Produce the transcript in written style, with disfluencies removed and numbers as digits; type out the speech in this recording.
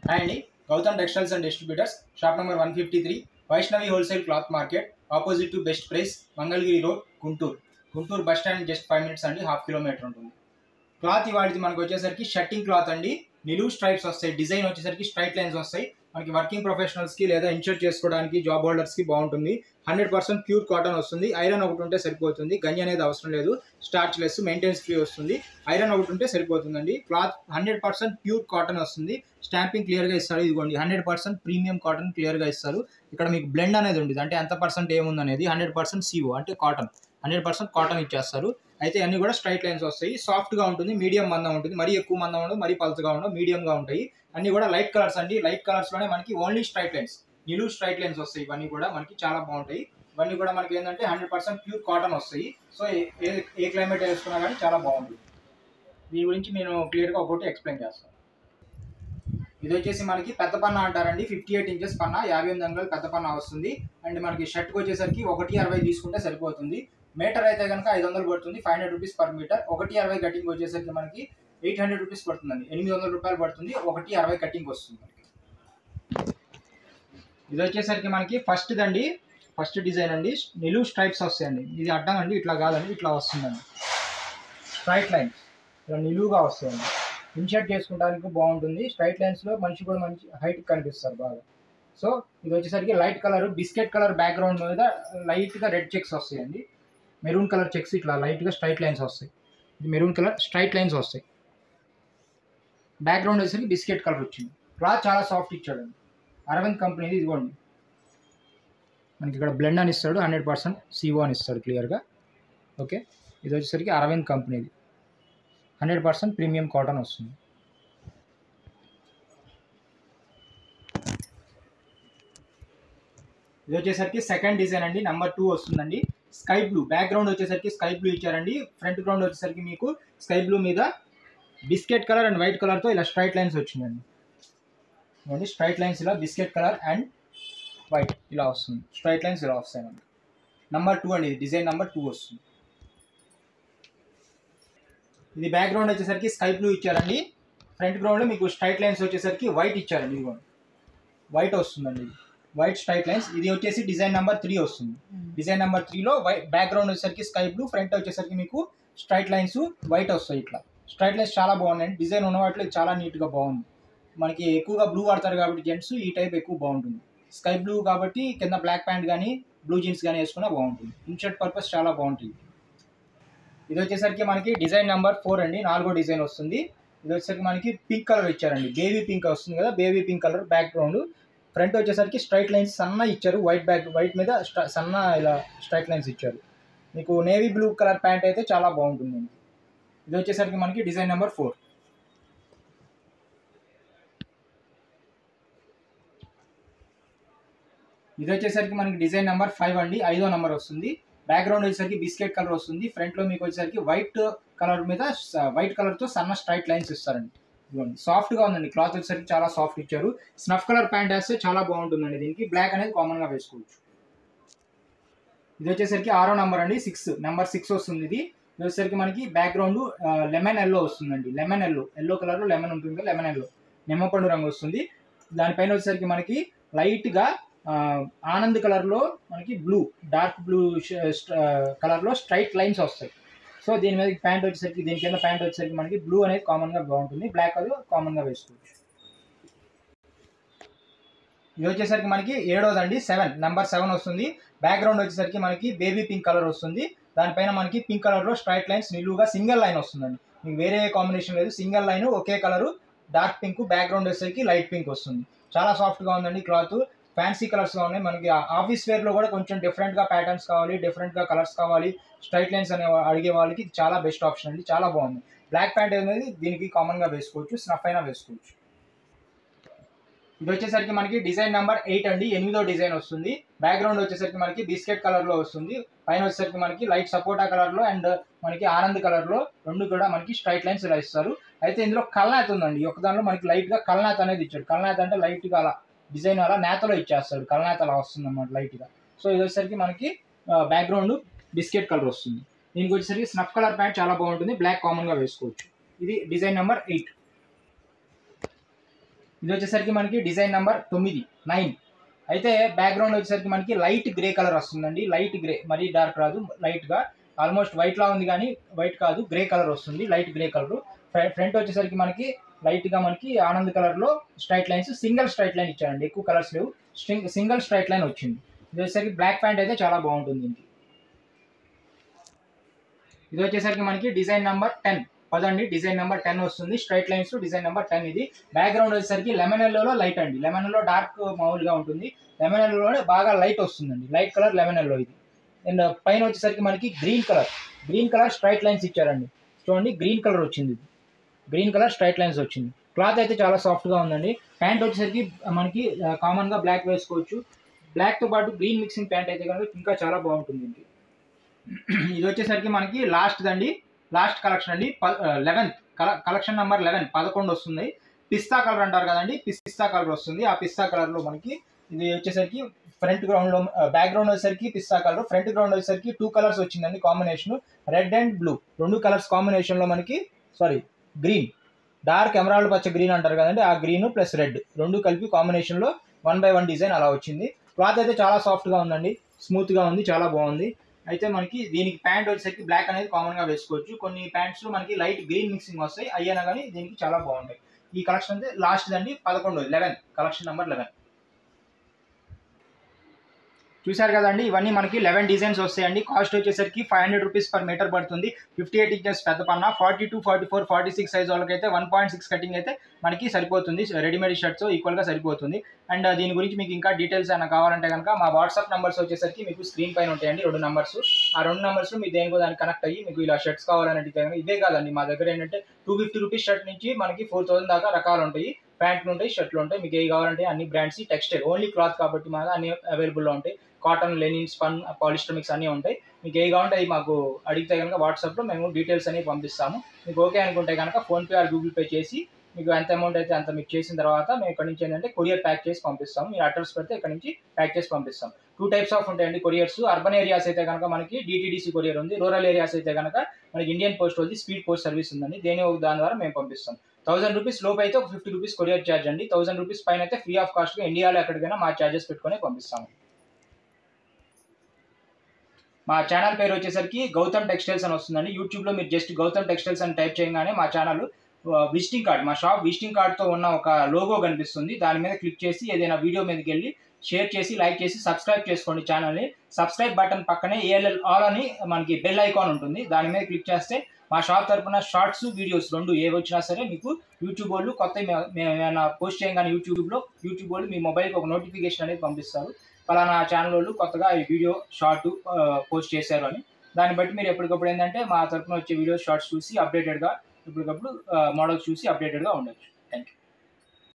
Hi Andy, Gautam Textiles and Distributors, shop number 153, Vaishnavi Wholesale Cloth Market, opposite to Best Price, Mangalgiri Road, Guntur bus stand just 5 minutes and half kilometer ఉంటుంది. Cloth ఇవాళది మనకు వచ్చేసరికి shirting cloth అండి. నిలువు stripes వస్తాయి, design వచ్చేసరికి straight lines వస్తాయి. మనకి working professionals కి లేదా ఇన్షర్ట్ చేసుకోవడానికి జాబ్ హోల్డర్స్ కి బాగుంటుంది. 100% ప్యూర్ కాటన్ వస్తుంది. ఐరన్ ఒకటి ఉంటే సరిపోతుంది, గంజి అనేది అవసరం లేదు. స్టార్చ్ లెస్, మెయింటెనెన్స్ ఫ్రీ వస్తుంది. ఐరన్ ఒకటి ఉంటే సరిపోతుందండి. క్లాత్ 100% ప్యూర్ కాటన్ వస్తుంది. స్టాంపింగ్ క్లియర్ గా ఇస్తారు. ఇదిగోండి 100% ప్రీమియం కాటన్ క్లియర్ గా ఇస్తారు. ఇక్కడ మీకు బ్లెండ్ అనేది ఉంటుంది, అంటే ఎంత పర్సెంట్ ఏముంది అనేది. 100% CO అంటే కాటన్, 100% కాటన్ ఇచ్చేస్తారు. అయితే అన్ని కూడా స్ట్రైట్ లైన్స్ వస్తాయి. సాఫ్ట్ గా ఉంటుంది, మీడియం మందం ఉంటుంది. మరీ ఎక్కువ మందం ఉండదు, మరీ పల్చగా ఉండదు, మీడియం గా ఉంటాయి. అన్ని కూడా లైట్ కలర్స్ అండి. లైట్ కలర్స్ లోనే మనకి ఓన్లీ స్ట్రైట్ లైన్స్, నిలువు స్ట్రైట్ లైన్స్ వస్తాయి. ఇవన్నీ కూడా మనకి చాలా బాగుంటాయి. ఇవన్నీ కూడా మనకి ఏంటంటే 100% ప్యూర్ కాటన్ వస్తాయి. సో ఏ క్లైమేట్ వేసుకున్నా కానీ చాలా బాగుంటుంది. దీని గురించి నేను క్లియర్ గా ఒకటి ఎక్స్ప్లెయిన్ చేస్తాను. ఇది వచ్చేసి మనకి పెద్ద పన్నా అంటారండి. 58 ఇంచెస్ పన్నా, 58 అంగుళాలు పెద్ద పన్నా వస్తుంది. అండ్ మనకి షర్ట్ కి వచ్చేసరికి 1.60 తీసుకుంటే సరిపోతుంది. మీటర్ అయితే కనుక 500 పడుతుంది, 500 రూపీస్ పర్ మీటర్. 1.60 కటింగ్ వచ్చేసరికి మనకి 800 రూపీస్ పడుతుందండి, 800 రూపాయలు పడుతుంది. 1.60 కటింగ్ వస్తుంది. ఇది వచ్చేసరికి మనకి ఫస్ట్ డిజైన్ అండి. నిలువు స్ట్రైప్స్ వస్తాయండి. ఇది అడ్డం అండి, ఇట్లా కాదండి, ఇట్లా వస్తుందండి. స్ట్రైట్ లైన్స్ ఇలా నిలువుగా వస్తాయండి. ఇన్షర్ట్ చేసుకుంటానికి బాగుంటుంది. స్ట్రైట్ లైన్స్ లో మనిషి కూడా మంచి హైట్ కనిపిస్తారు బాగా. సో ఇది వచ్చేసరికి light colour, biscuit colour background మీద లైట్ గా రెడ్ చెక్స్ వస్తాయండి. మెరూన్ కలర్ చెక్స్ ఇట్లా లైట్ గా స్ట్రైట్ లైన్స్ వస్తాయి. ఇది మెరూన్ కలర్ స్ట్రైట్ లైన్స్ వస్తాయి. బ్యాక్గ్రౌండ్ వచ్చేసరికి బిస్కెట్ కలర్ వచ్చింది. క్లాత్ చాలా సాఫ్ట్ ఇచ్చాడండి. అరవింద్ కంపెనీది. ఇదిగోండి మనకి ఇక్కడ బ్లెండ్ అని ఇస్తాడు, 100% CO అని ఇస్తాడు క్లియర్గా. ఓకే, ఇది వచ్చేసరికి అరవింద్ కంపెనీది 100% ప్రీమియం కాటన్ వస్తుంది. ఇది వచ్చేసరికి సెకండ్ డిజైన్ అండి, నెంబర్ 2 వస్తుందండి. స్కై బ్లూ బ్యాక్గ్రౌండ్ వచ్చేసరికి స్కై బ్లూ ఇచ్చారండి. ఫ్రంట్ గ్రౌండ్ వచ్చేసరికి మీకు స్కై బ్లూ మీద బిస్కెట్ కలర్ అండ్ వైట్ కలర్తో ఇలా స్ట్రైట్ లైన్స్ వచ్చిందండి. స్ట్రైట్ లైన్స్ ఇలా బిస్కెట్ కలర్ అండ్ వైట్ ఇలా వస్తుంది. స్ట్రైట్ లైన్స్ ఇలా వస్తాయండి. నెంబర్ 2 అండి, ఇది డిజైన్ నెంబర్ 2 వస్తుంది. ఇది బ్యాక్గ్రౌండ్ వచ్చేసరికి స్కై బ్లూ ఇచ్చారండి. ఫ్రంట్ గ్రౌండ్లో మీకు స్ట్రైట్ లైన్స్ వచ్చేసరికి వైట్ ఇచ్చారండి. ఇదిగోండి వైట్ వస్తుందండి, ఇది వైట్ స్ట్రైట్ లైన్స్. ఇది వచ్చేసి డిజైన్ నెంబర్ 3 వస్తుంది. డిజైన్ నెంబర్ 3లో బ్యాక్గ్రౌండ్ వచ్చేసరికి స్కై బ్లూ, ఫ్రంట్ వచ్చేసరికి మీకు స్ట్రైట్ లైన్స్ వైట్ వస్తాయి. ఇట్లా స్ట్రైట్ లైన్స్ చాలా బాగున్నాయండి. డిజైన్ ఉన్న వాటిలో చాలా నీట్గా బాగుంది. మనకి ఎక్కువగా బ్లూ వాడతారు కాబట్టి జెంట్స్ ఈ టైప్ ఎక్కువ బాగుంటుంది. స్కై బ్లూ కాబట్టి కింద బ్లాక్ ప్యాంట్ కానీ బ్లూ జీన్స్ కానీ వేసుకున్నా బాగుంటుంది. ఇన్షర్ట్ పర్పస్ చాలా బాగుంటుంది. ఇది వచ్చేసరికి మనకి డిజైన్ నెంబర్ 4 అండి, 4వ డిజైన్ వస్తుంది. ఇది వచ్చేసరికి మనకి పింక్ కలర్ ఇచ్చారండి. బేబీ పింక్ వస్తుంది కదా, baby pink colour background. Front వచ్చేసరికి స్ట్రైట్ లైన్స్ సన్న ఇచ్చారు. వైట్ మీద సన్న ఇలా స్ట్రైట్ లైన్స్ ఇచ్చారు. మీకు నేవీ బ్లూ కలర్ ప్యాంట్ అయితే చాలా బాగుంటుందండి. ఇది వచ్చేసరికి మనకి డిజైన్ నెంబర్ 4. ఇది వచ్చేసరికి మనకి డిజైన్ నెంబర్ 5 అండి, 5వ నెంబర్ వస్తుంది. బ్యాక్గ్రౌండ్ వచ్చేసరికి బిస్కెట్ కలర్ వస్తుంది. ఫ్రంట్లో మీకు వచ్చేసరికి వైట్ కలర్ మీద వైట్ కలర్తో సన్న స్ట్రైట్ లైన్స్ ఇస్తారండి. ఇదిగోండి సాఫ్ట్గా ఉందండి. క్లాత్ వచ్చేసరికి చాలా సాఫ్ట్ ఇచ్చారు. స్నఫ్ కలర్ ప్యాంట్ వేస్తే చాలా బాగుంటుందండి. దీనికి బ్లాక్ అనేది కామన్గా వేసుకోవచ్చు. ఇది వచ్చేసరికి 6వ నెంబర్ అండి, నెంబర్ 6 వస్తుంది. ఇది వచ్చేసరికి మనకి బ్యాక్గ్రౌండ్ లెమన్ ఎల్లో వస్తుందండి. లెమన్ ఎల్లో కలర్లో లెమన్ ఉంటుంది, లెమన్ ఎల్లో నిమ్మపండు రంగు వస్తుంది. దానిపైన వచ్చేసరికి మనకి లైట్గా ఆనంద్ కలర్లో మనకి డార్క్ బ్లూ కలర్లో స్ట్రైట్ లైన్స్ వస్తాయి. సో దీని మీద ప్యాంట్ వచ్చేసరికి, దీని కింద ప్యాంట్ వచ్చేసరికి మనకి బ్లూ అనేది కామన్గా బాగుంటుంది. బ్లాక్ అది కామన్గా వేసుకోవచ్చు. ఇది వచ్చేసరికి మనకి 7వదండి, నెంబర్ 7 వస్తుంది. బ్యాక్గ్రౌండ్ వచ్చేసరికి మనకి బేబీ పింక్ కలర్ వస్తుంది. దానిపైన మనకి పింక్ కలర్లో స్ట్రైట్ లైన్స్ నిలువుగా సింగిల్ లైన్ వస్తుందండి. మీకు వేరే కాంబినేషన్ లేదు, సింగిల్ లైన్ ఒకే కలరు డార్క్ పింక్. బ్యాక్గ్రౌండ్ వచ్చేసరికి లైట్ పింక్ వస్తుంది. చాలా సాఫ్ట్గా ఉందండి క్లాత్. ఫ్యాన్సీ కలర్స్గా ఉన్నాయి. మనకి ఆఫీస్ వేర్లో కూడా కొంచెం డిఫరెంట్గా ప్యాటర్న్స్ కావాలి, డిఫరెంట్గా కలర్స్ కావాలి, స్ట్రైట్ లైన్స్ అనే అడిగే వాళ్ళకి చాలా బెస్ట్ ఆప్షన్ అండి. చాలా బాగుంది. బ్లాక్ ప్యాంట్ అనేది దీనికి కామన్గా వేసుకోవచ్చు, స్నఫ్ అయినా వేసుకోవచ్చు. ఇది వచ్చేసరికి మనకి డిజైన్ నెంబర్ 8 అండి, 8వ డిజైన్ వస్తుంది. బ్యాక్గ్రౌండ్ వచ్చేసరికి మనకి బిస్కెట్ కలర్లో వస్తుంది. పైన వచ్చేసరికి మనకి లైట్ సపోటా కలర్లో అండ్ మనకి ఆనంద్ కలర్లో రెండు కూడా మనకి స్ట్రైట్ లైన్స్ ఇలా ఇస్తారు. అయితే ఇందులో కల్నాథ్ ఉందండి. ఒక దానిలో మనకి లైట్గా కల్నాథ్ అనేది ఇచ్చాడు. కల్నాథ్ అంటే లైట్గా అలా డిజైన్ అలా నేతలో ఇచ్చేస్తాడు. కల్నాథ్ అలా వస్తుంది అన్నమాట లైట్గా. సో ఇది వచ్చేసరికి మనకి బ్యాక్గ్రౌండ్ బిస్కెట్ కలర్ వస్తుంది. దీనికి వచ్చేసరికి స్నఫ్ కలర్ ప్యాంట్ చాలా బాగుంటుంది. బ్లాక్ కామన్గా వేసుకోవచ్చు. ఇది డిజైన్ నెంబర్ 8. ఇది వచ్చేసరికి మనకి డిజైన్ నెంబర్ 9. అయితే బ్యాక్గ్రౌండ్ వచ్చేసరికి మనకి లైట్ గ్రే కలర్ వస్తుందండి. లైట్ గ్రే, మరీ డార్క్ రాదు, లైట్గా ఆల్మోస్ట్ వైట్ లా ఉంది కానీ వైట్ కాదు, గ్రే కలర్ వస్తుంది, లైట్ గ్రే కలర్. ఫ్రంట్ వచ్చేసరికి మనకి లైట్గా మనకి ఆనంద్ కలర్లో straight lines, single straight line ఇచ్చారండి, ఎక్కువ కలర్స్ లేవు, సింగిల్ స్ట్రైట్ లైన్ వచ్చింది. ఇది వచ్చేసరికి బ్లాక్ ప్యాంట్ అయితే చాలా బాగుంటుంది దీనికి. ఇది వచ్చేసరికి మనకి డిజైన్ నెంబర్ 10 పదండి, డిజైన్ నెంబర్ 10 వస్తుంది, స్ట్రైట్ లైన్స్ డిజైన్ నెంబర్ 10. ఇది బ్యాక్గ్రౌండ్ వచ్చేసరికి లెమన్ ఎల్లోలో లైట్ అండి, లెమన్ ఎల్లో డార్క్ మామూలుగా ఉంటుంది, లెమన్ ఎల్లోనే బాగా లైట్ వస్తుందండి, లైట్ కలర్ లెమన్ ఎల్లో ఇది. అండ్ పైన వచ్చేసరికి మనకి గ్రీన్ కలర్ స్ట్రైట్ లైన్స్ ఇచ్చారండి, చూడండి గ్రీన్ కలర్ వచ్చింది, గ్రీన్ కలర్ స్ట్రైట్ లైన్స్ వచ్చింది. క్లాత్ అయితే చాలా సాఫ్ట్గా ఉందండి. ప్యాంట్ వచ్చేసరికి మనకి కామన్గా బ్లాక్ వేసుకోవచ్చు, బ్లాక్తో పాటు గ్రీన్ మిక్సింగ్ ప్యాంట్ అయితే కనుక ఇంకా చాలా బాగుంటుంది. ఇది వచ్చేసరికి మనకి లాస్ట్ కలెక్షన్ అండి, 11th కలెక్షన్ నెంబర్ 11 వస్తుంది. పిస్తా కలర్ అంటారు కదండి, పిస్తా కలర్ వస్తుంది. ఆ పిస్తా కలర్లో మనకి ఇది వచ్చేసరికి ఫ్రంట్ గ్రౌండ్లో, బ్యాక్గ్రౌండ్ వచ్చేసరికి పిస్తా కలర్, ఫ్రంట్ గ్రౌండ్ వచ్చేసరికి 2 కలర్స్ వచ్చిందండి combination, red and blue, 2 colours కాంబినేషన్లో మనకి గ్రీన్, డార్క్ ఎమరాల్డ్ పచ్చ గ్రీన్ అంటారు కదండి, ఆ గ్రీన్ ప్లస్ రెడ్ 2 కలిపి కాంబినేషన్లో 1/1 డిజైన్ అలా వచ్చింది. క్లాత్ అయితే చాలా సాఫ్ట్గా ఉందండి, స్మూత్గా ఉంది, చాలా బాగుంది. అయితే మనకి దీనికి ప్యాంట్ వచ్చేసరికి బ్లాక్ అనేది కామన్గా వేసుకోవచ్చు, కొన్ని ప్యాంట్స్లో మనకి లైట్ గ్రీన్ మిక్సింగ్ వస్తాయి, అయ్యానా కానీ దీనికి చాలా బాగుంటాయి. ఈ కలెక్షన్ అయితే లాస్ట్ అండి, 11 కలెక్షన్ నెంబర్ 11. చూసారు కదండి, ఇవన్నీ మనకి 11 డిజైన్స్ వస్తాయండి. కాస్ట్ వచ్చేసరికి 500 రూపీస్ పర్ మీటర్ పడుతుంది. 58 ఇంచెస్ పెద్ద పన్నా, 42, 44, 46 సైజ్ వాళ్ళకైతే 1.6 కటింగ్ అయితే మనకి సరిపోతుంది, రెడీమేడ్ షర్ట్స్ ఈక్వల్గా సరిపోతుంది. అండ్ దీని గురించి మీకు ఇంకా డీటెయిల్స్ ఏమైనా కావాలంటే కనుక మా వాట్సాప్ నెంబర్స్ వచ్చేసరికి మీకు స్క్రీన్ పైన ఉంటాయండి, 2 నెంబర్స్. ఆ 2 నెంబర్స్ మీరు దేనికో దానికి కనెక్ట్ అయ్యి మీకు ఇలా షర్ట్స్ కావాలంటే కనుక, ఇవే కాదండి మా దగ్గర ఏంటంటే 250 రూపీస్ షర్ట్ నుంచి మనకి 4000 దాకా రకాలు ఉంటాయి, ప్యాంట్లు ఉంటాయి, షర్ట్లు ఉంటాయి. మీకు ఏవి కావాలంటే అన్ని బ్రాండ్స్, టెక్స్టైల్ ఓన్లీ క్లాత్ కాబట్టి మాకు అన్ని అవైలబుల్లో ఉంటాయి. Cotton, linen, spun, polyester mix అన్నీ ఉంటాయి. మీకు ఏ కావాలంటే అవి మాకు అడిగితే కనుక వాట్సాప్లో మేము డీటెయిల్స్ అనేవి పంపిస్తాము. మీకు ఓకే అనుకుంటే కనుక ఫోన్పే ఆర్ గూగుల్ పే చేసి మీకు ఎంత అమౌంట్ అయితే అంత మీకు చేసిన తర్వాత మేము ఇక్కడ నుంచి ఏంటంటే కొరియర్ ప్యాక్ చేసి పంపిస్తాము. మీరు అడ్రస్ పెడితే ఇక్కడ నుంచి ప్యాక్ చేసి పంపిస్తాం. 2 టైప్స్ ఆఫ్ ఉంటాయండి కొరియర్స్. అర్బన్ ఏరియాస్ అయితే కనుక మనకి డిటీడీసీ కొరియర్ ఉంది, రూరల్ ఏరియాస్ అయితే కనుక మనకి ఇండియన్ పోస్ట్ వాళ్ళది స్పీడ్ పోస్ట్ సర్వీస్ ఉందండి, దాని ద్వారా మేము పంపిస్తాం. 1000 రూపీస్ లోపు అయితే ఒక 50 రూపీస్ కొరియర్ ఛార్జ్ అండి, 1000 రూపీస్ పైన అయితే ఫ్రీ ఆఫ్ కాస్ట్గా ఇండియాలో ఎక్కడికైనా మా ఛార్జెస్ పెట్టుకొని పంపిస్తాము. మా ఛానల్ పేరు వచ్చేసరికి గౌతమ్ టెక్స్టైల్స్ అని వస్తుందండి. యూట్యూబ్లో మీరు జస్ట్ గౌతమ్ టెక్స్టైల్స్ అని టైప్ చేయగానే మా ఛానల్ విజిటింగ్ కార్డ్, మా షాప్ విజిటింగ్ కార్డ్తో ఉన్న ఒక లోగో కనిపిస్తుంది, దాని మీద క్లిక్ చేసి ఏదైనా వీడియో మీదకి వెళ్ళి షేర్ చేసి లైక్ చేసి సబ్స్క్రైబ్ చేసుకోండి ఛానల్ని. సబ్స్క్రైబ్ బటన్ పక్కనే ఏఎల్ఎల్ ఆల్ అని మనకి బెల్ ఐకాన్ ఉంటుంది, దాని మీద క్లిక్ చేస్తే మా షాప్ తరపున షార్ట్స్, వీడియోస్ 2 ఏవి వచ్చినా సరే మీకు యూట్యూబ్ వాళ్ళు కొత్త మేము ఏమైనా పోస్ట్ చేయగానే యూట్యూబ్ వాళ్ళు మీ మొబైల్కి ఒక నోటిఫికేషన్ అనేది పంపిస్తారు, ఫలానా ఛానల్ వాళ్ళు కొత్తగా ఈ వీడియో షార్ట్ పోస్ట్ చేశారు అని. దాన్ని బట్టి మీరు ఎప్పటికప్పుడు ఏంటంటే మా తరపున వచ్చే వీడియో షార్ట్స్ చూసి అప్డేటెడ్గా, ఎప్పటికప్పుడు మోడల్స్ చూసి అప్డేటెడ్గా ఉండొచ్చు. Thank you.